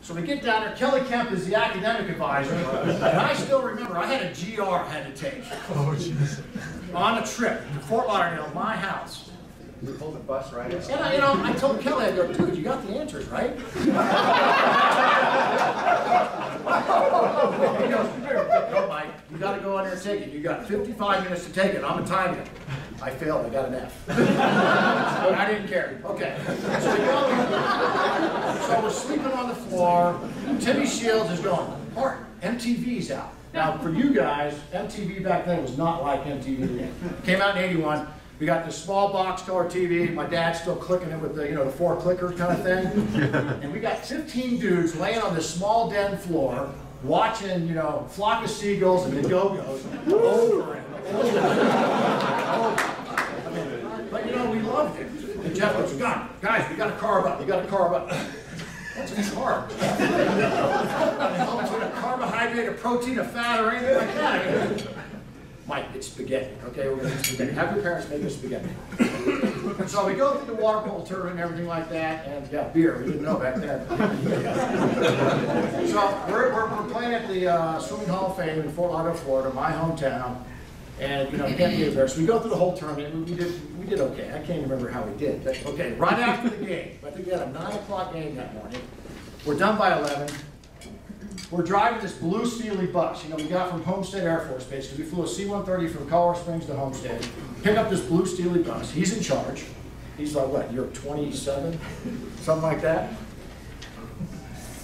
So we get down there, Kelly Kemp is the academic advisor, and I still remember I had a GR I had to take on a trip to Fort Lauderdale, my house. You pulled the bus right in. And I told Kelly, I go, dude, you got the answers, right? He goes, no, Mike, you got to go in there and take it. You got 55 minutes to take it. I'm going to time you. I failed. I got an F. But I didn't care. Okay. So we're sleeping on the floor. Timmy Shields is going, Mark, MTV's out. Now, for you guys, MTV back then was not like MTV today. Came out in '81. We got this small box color TV. My dad's still clicking it with the, the 4 clickers kind of thing. And we got 15 dudes laying on this small den floor, watching, Flock of Seagulls and the Go-Go's over and over. But we loved it. And Jeff goes, guys, we got to carve up. We got to carve up. What's a carb? It's a carbohydrate, a protein, a fat, or anything like that. Mike, it's spaghetti, okay? We're going to eat spaghetti. Have your parents make us spaghetti. So we go through the water polo tournament and everything like that, and yeah, beer. We didn't know back then. So we're playing at the Swimming Hall of Fame in Fort Lauderdale, Florida, my hometown, and you can't be there. So we go through the whole tournament. We did okay. I can't even remember how we did. But, okay, right after the game, I think we had a 9 o'clock game that morning. We're done by 11. We're driving this blue Steely bus, we got from Homestead Air Force Base, because we flew a C-130 from Colorado Springs to Homestead. Pick up this blue Steely bus. He's in charge. He's like, what, you're 27? Something like that.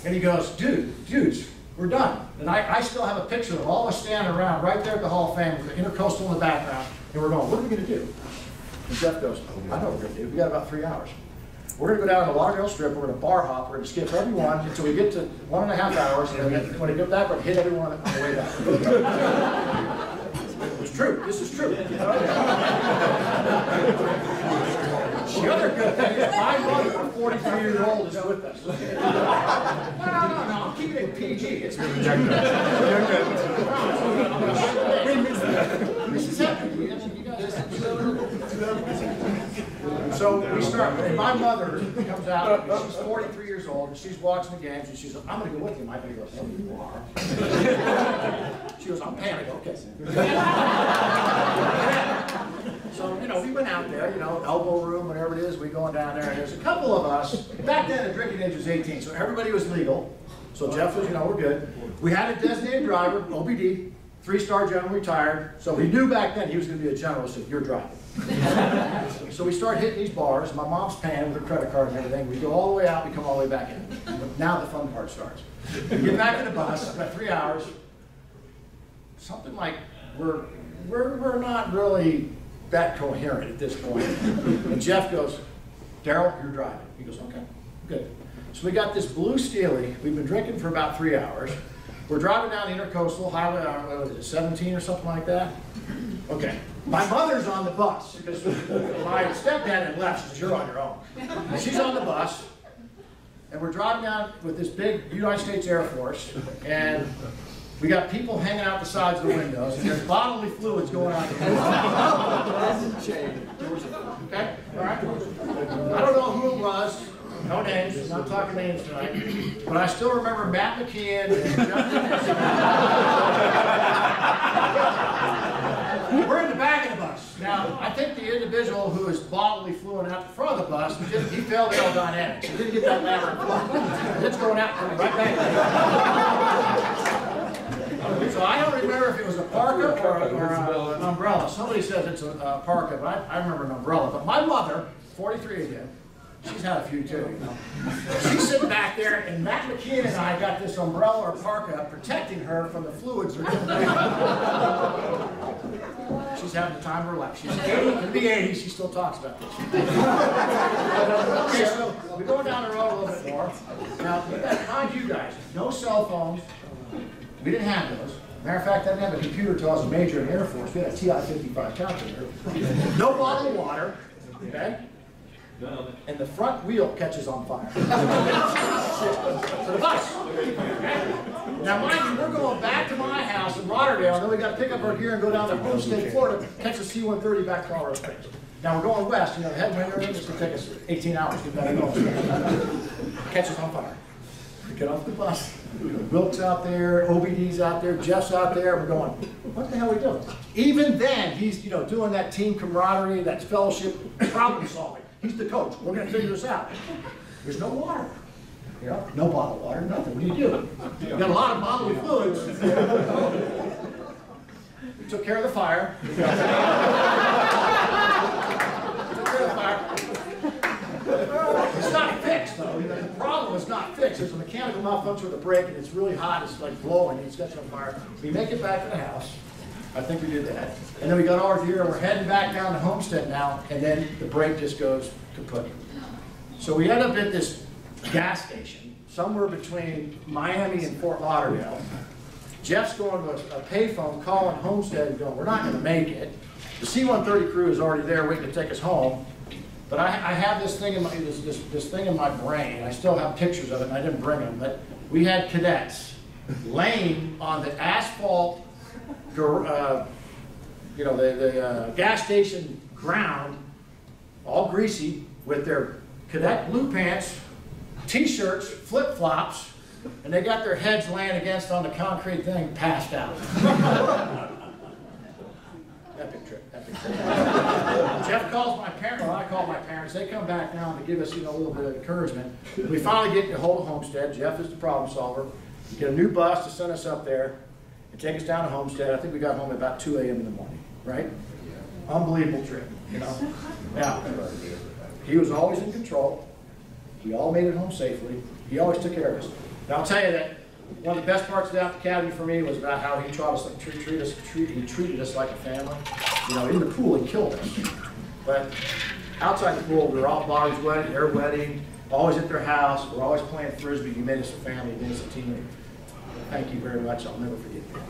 And he goes, dudes, we're done. And I still have a picture of all of us standing around right there at the Hall of Fame with the Intercoastal in the background. And we're going, what are we going to do? And Jeff goes, I know what we're going to do. We got about 3 hours. We're going to go down to the Lauderdale Strip, we're going to bar hop, we're going to skip everyone until we get to 1.5 hours, and then when we get back, we're going to hit everyone on the way back. It's true, this is true. The other good thing is my mother, 43-year-old, is with us. No, I'm keeping it PG. It's So we start, and my mother comes out, she's 43 years old, and she's watching the games, and she's like, I'm going to go with you. My baby goes, oh, you are. She goes, I'm paying. I go, okay. So, we went out there, elbow room, whatever it is, we going down there, and there's a couple of us. Back then, the drinking age was 18, so everybody was legal. So Jeff was, we're good. We had a designated driver, OBD, 3-star general retired, so we knew back then he was going to be a general, so you're driving. So we start hitting these bars. My mom's paying with her credit card and everything. We go all the way out, we come all the way back in. Now the fun part starts. We get back in the bus, about 3 hours. Something like we're not really that coherent at this point. And Jeff goes, Daryl, you're driving. He goes, okay, good. So we got this blue Steely. We've been drinking for about 3 hours. We're driving down the Intercoastal Highway, what was it, 17 or something like that? Okay. My mother's on the bus, because my stepdad had left, she says, you're on your own. And she's on the bus, and we're driving down with this big United States Air Force, and we got people hanging out the sides of the windows, and there's bodily fluids going on the windows. Okay? All right? I don't know who it was. No names, I'm not talking names tonight. But I still remember Matt McKeon and we're in the back of the bus. Now, I think the individual who is bodily fluent out the front of the bus, he failed aerodynamics. He didn't get that ladder in front. It's going out right back there. So I don't remember if it was a parka or an umbrella. Somebody says it's a parka, but I remember an umbrella. But my mother, 43 again, she's had a few too, She's sitting back there, and Matt McKeon and I got this umbrella or parka protecting her from the fluids that are coming back. She's having the time of her life. She's 80, in the 80s, she still talks about this. Okay, so we're going down the road a little bit more. Now, mind you guys, no cell phones. We didn't have those. Matter of fact, I didn't have a computer until I was a major in the Air Force. We had a TI-55 calculator. No bottle of water, okay? And the front wheel catches on fire. So the bus. Now, mind you, we're going back to my house in Rotterdam, and then we got to pick up our gear and go down to Homestead, Florida, catch a C-130 back to Colorado Springs. Now we're going west, headwind, it's going to take us 18 hours to get back home. Catches on fire. We get off the bus. Wilk's out there, OBD's out there, Jeff's out there. We're going, what the hell are we doing? Even then, he's doing that team camaraderie, that fellowship, problem solving. He's the coach. We're going to figure this out. There's no water. No bottled water, nothing. What do? You got a lot of bodily fluids. We took care of the fire. It's not fixed, though. The problem is not fixed. There's a mechanical malfunction with the brake, and it's really hot. It's like blowing. It's catching on fire. We make it back to the house. I think we did that. And then we got over here, and we're heading back down to Homestead now, and then the brake just goes kaput. So we end up at this gas station, somewhere between Miami and Fort Lauderdale. Jeff's going to a payphone, calling Homestead and going, we're not going to make it. The C-130 crew is already there waiting to take us home. But I have this thing in my this thing in my brain. I still have pictures of it, and I didn't bring them. But we had cadets laying on the asphalt, the gas station ground, all greasy, with their cadet blue pants, t-shirts, flip-flops, and they got their heads laying against on the concrete thing, passed out. Epic trip, epic trip. Jeff calls my parents, or I call my parents. They come back now to give us, a little bit of encouragement. We finally get a hold of Homestead. Jeff is the problem solver. We get a new bus to send us up there and take us down to Homestead. I think we got home at about 2 a.m. in the morning, right? Yeah. Unbelievable trip, Now, he was always in control. We all made it home safely. He always took care of us. And I'll tell you that one of the best parts of the Academy for me was about how he treated us like a family. In the pool he killed us, but outside the pool we were all bodies wet, their wedding, always at their house. We're always playing frisbee. He made us a family, he made us a team. Thank you very much. I'll never forget that.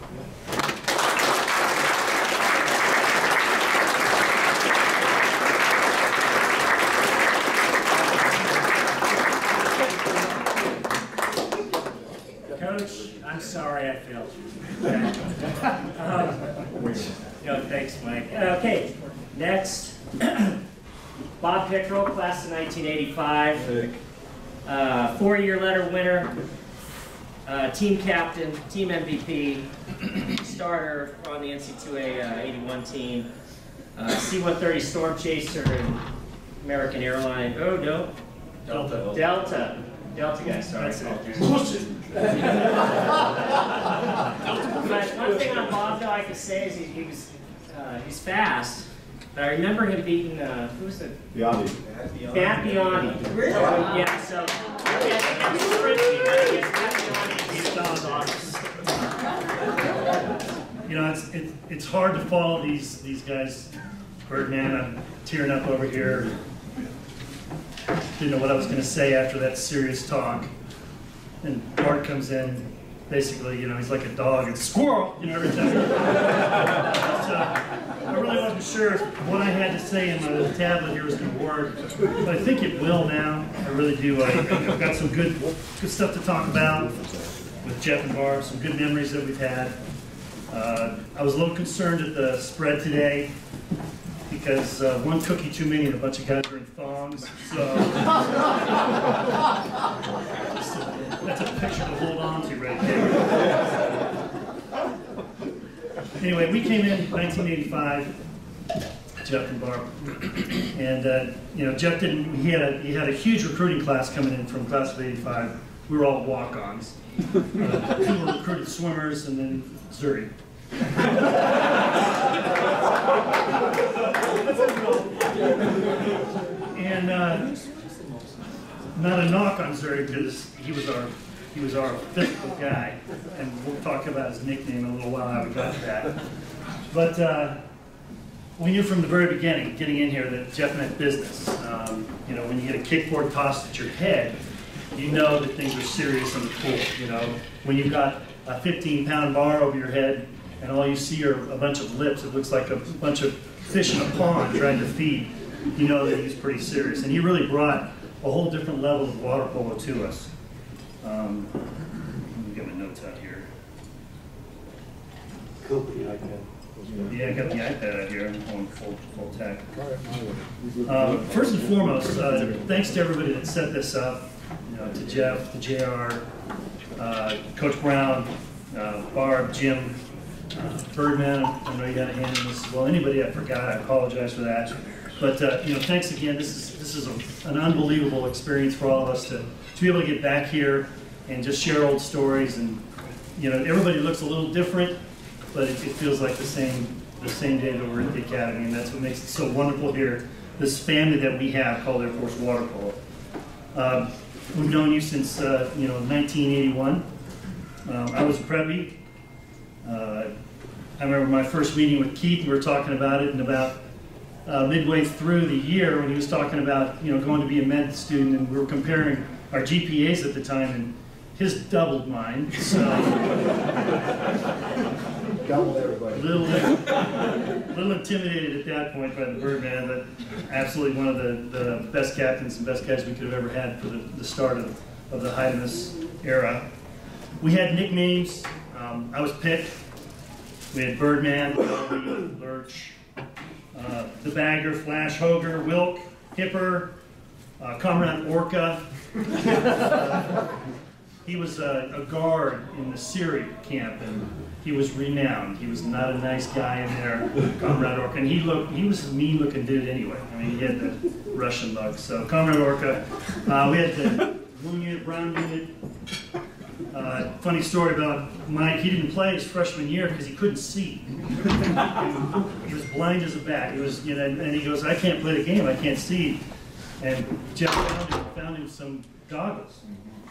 I'm sorry I failed you. Thanks, Mike. Okay, next, Bob Pickrell, class of 1985, 4-year letter winner, team captain, team MVP, starter on the NC2A 81 team, C-130 Storm Chaser and American Airline. Oh, no. Delta guy, sorry. But one thing on Bob, though, I can say is he's fast. But I remember him beating, who was it? Biondi. Matt Biondi. Really? Yeah, so I think that's sprinting against Matt Biondi. He's done. It's hard to follow these guys. Birdman, I'm tearing up over here. Didn't know what I was going to say after that serious talk. And Bart comes in, basically, he's like a dog. It's squirrel, every time. I really wasn't sure what I had to say in my little tablet here was going to work, but I think it will now. I really do. I've got some good stuff to talk about with Jeff and Barb, some good memories that we've had. I was a little concerned at the spread today because one cookie too many and a bunch of guys are in thongs. So that's a picture to hold on to right there. Anyway, we came in 1985, Jeff and Barb, and Jeff didn't. He had a huge recruiting class coming in from class of '85. We were all walk-ons. 2 were recruited swimmers, and then Zuri. And not a knock on Zuri because he was our physical guy, and we'll talk about his nickname in a little while how we got to that. But we knew from the very beginning, getting in here, that Jeff meant business. When you get a kickboard tossed at your head, you know that things are serious in the pool. When you've got a 15-pound bar over your head and all you see are a bunch of lips, it looks like a bunch of fish in a pond trying to feed, you know that he's pretty serious. And he really brought a whole different level of water polo to us. Let me get my notes out here. Yeah, I got the iPad out here. I'm on full tech. First and foremost, thanks to everybody that set this up. to Jeff, to JR, Coach Brown, Barb, Jim, Birdman. I know you got a hand in this as well. Anybody I forgot, I apologize for that. But thanks again. This is an unbelievable experience for all of us to be able to get back here and just share old stories. And everybody looks a little different, but it feels like the same day that we're at the academy, and that's what makes it so wonderful here. This family that we have called Air Force Water Polo. We've known you since 1981. I was a preppy. I remember my first meeting with Keith. We were talking about it, and about midway through the year, when he was talking about going to be a med student, and we were comparing our GPAs at the time, and his doubled mine. So Doubled everybody. Little intimidated at that point by the Birdman, but absolutely one of the best captains and best guys we could have ever had for the start of the Hydemus era. We had nicknames. I was picked. We had Birdman, Bobby, Lurch, the Bagger, Flash, Hoger, Wilk, Hipper, Comrade Orca. He was a guard in the Syria camp, and he was renowned. He was not a nice guy in there, Comrade Orca, and he was a mean-looking dude anyway. I mean, he had the Russian bug. So Comrade Orca. We had the blue unit, brown unit. Funny story about Mike. He didn't play his freshman year because he couldn't see. He was blind as a bat. He was, and he goes, "I can't play the game. I can't see." And Jeff found him some goggles.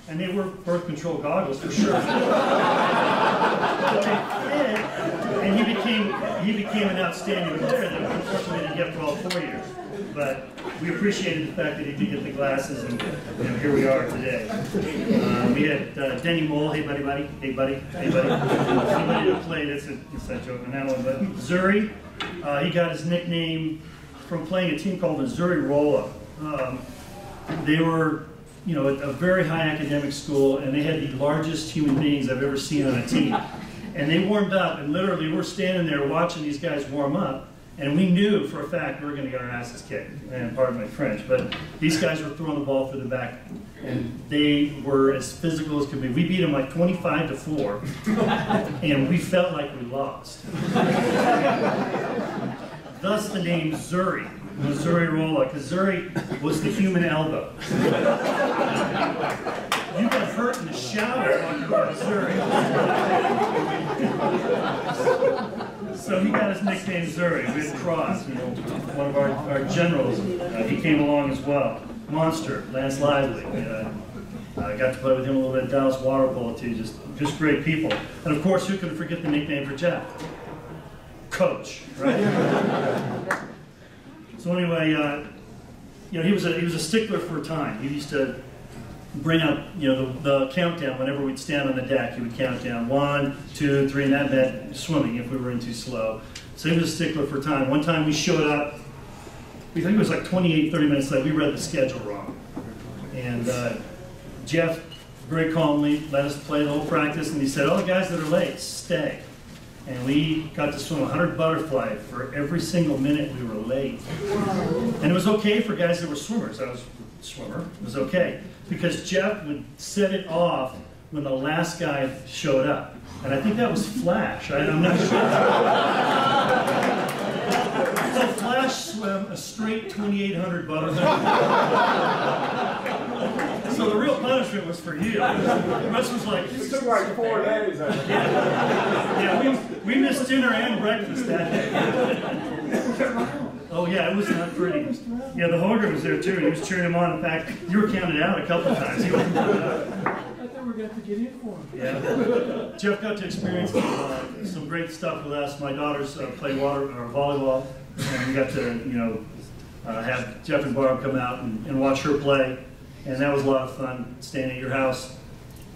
And they were birth control goggles for sure. But they fit, and he became an outstanding player that unfortunately didn't get for all 4 years. But we appreciated the fact that he did get the glasses, and here we are today. We had Denny Mole, hey buddy, hey buddy, hey buddy. Somebody to play, that's an inside joke on that one. But Zuri, he got his nickname from playing a team called Missouri Rolla. They were a very high academic school, and they had the largest human beings I've ever seen on a team. And they warmed up, and literally we're standing there watching these guys warm up, and we knew for a fact we were going to get our asses kicked, and pardon my French, but these guys were throwing the ball through the back, and they were as physical as could be. We beat them like 25-4, and we felt like we lost. Thus the name Zuri. Missouri Rolla, because Zuri was the human elbow. You got hurt in the shower talking about Zuri. So he got his nickname Zuri. We had Cross, one of our generals. He came along as well. Monster, Lance Lively. I got to play with him a little bit at Dallas Water Polo too. Just great people. And of course, who could forget the nickname for Jeff? Coach, right? So anyway, he was a stickler for time. He used to bring up, the countdown whenever we'd stand on the deck. He would count down 1, 2, 3, and that meant swimming if we were in too slow. So he was a stickler for time. One time we showed up, we think it was like 28, 30 minutes late. We read the schedule wrong, and Jeff very calmly let us play the whole practice, and he said, "All the guys that are late, stay." And we got to swim 100 butterfly for every single minute we were late. And it was okay for guys that were swimmers. I was a swimmer. It was okay. Because Jeff would set it off when the last guy showed up. And I think that was Flash. I'm not sure. So Flash swam a straight 2,800 butterfly. So the real punishment was for you. The rest was like... It took like 4 days. Yeah, we missed dinner and breakfast that day. Oh yeah, it was not pretty. Yeah, the Hoger was there too. He was cheering him on. In fact, you were counted out a couple times. He wasn't counted out. I thought we got to get in for him. Yeah. Jeff got to experience some great stuff with us. My daughters play volleyball, and we got to have Jeff and Barb come out and watch her play. And that was a lot of fun, staying at your house,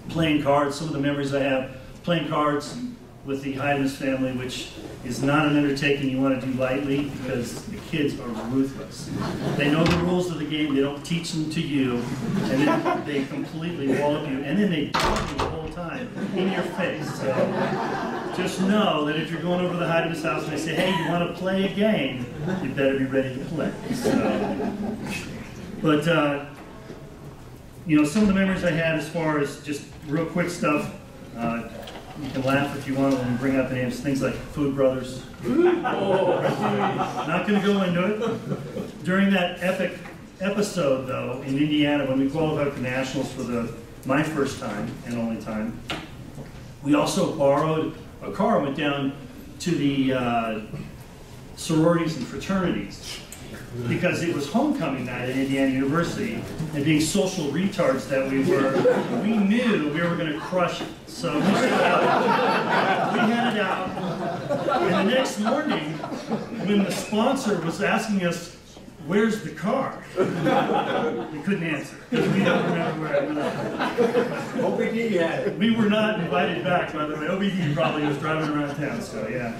playing cards. Some of the memories I have, playing cards with the Hydemus family, which is not an undertaking you want to do lightly, because the kids are ruthless. They know the rules of the game, they don't teach them to you, and then they completely wallop you, and then they dog you the whole time in your face. So just know that if you're going over to the Hydemus house and they say, "Hey, you want to play a game?" you better be ready to play. So, but you know, some of the memories I had as far as just real quick stuff, you can laugh if you want when we bring out the names, things like Food Brothers. Not going to go into it. During that epic episode, though, in Indiana, when we qualified for nationals for my first time and only time, we also borrowed a car, went down to the sororities and fraternities, because it was homecoming night at Indiana University, and being social retards that we were, we knew we were going to crush it. So we had it out, and the next morning, when the sponsor was asking us, "Where's the car?" we couldn't answer, because we don't remember where it was. OBD had it. We were not invited back, by the way. OBD probably was driving around town, so yeah.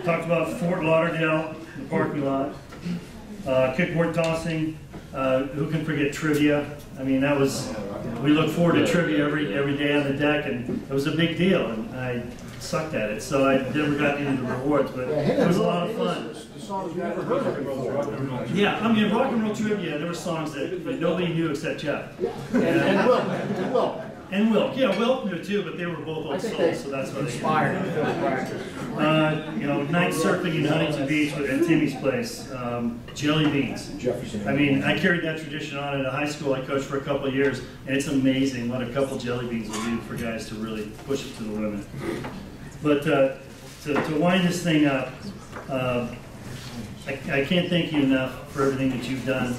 Talked about Fort Lauderdale, the parking lot. Kickboard tossing. Who can forget trivia? I mean, that was, we look forward to trivia every day on the deck, and it was a big deal, and I sucked at it, so I never got into the rewards, but it was a lot of fun. The songs you never heard of before. Yeah, I mean, rock and roll trivia, there were songs that nobody knew except Jeff. And Will. And Will. Yeah, Will knew too, but they were both old souls, so that's what they Inspired. you know, night surfing in Huntington Beach at Timmy's place, jelly beans. I mean, I carried that tradition on at a high school I coached for a couple of years, and it's amazing what a couple jelly beans will do for guys to really push it to the women. But to wind this thing up, I can't thank you enough for everything that you've done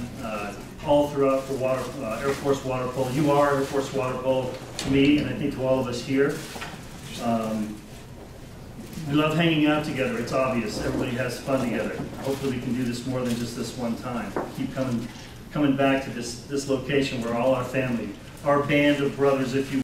all throughout for Air Force water polo. You are Air Force water polo to me, and I think to all of us here. We love hanging out together. It's obvious. Everybody has fun together. Hopefully we can do this more than just this one time. Keep coming back to this location where all our family, our band of brothers, if you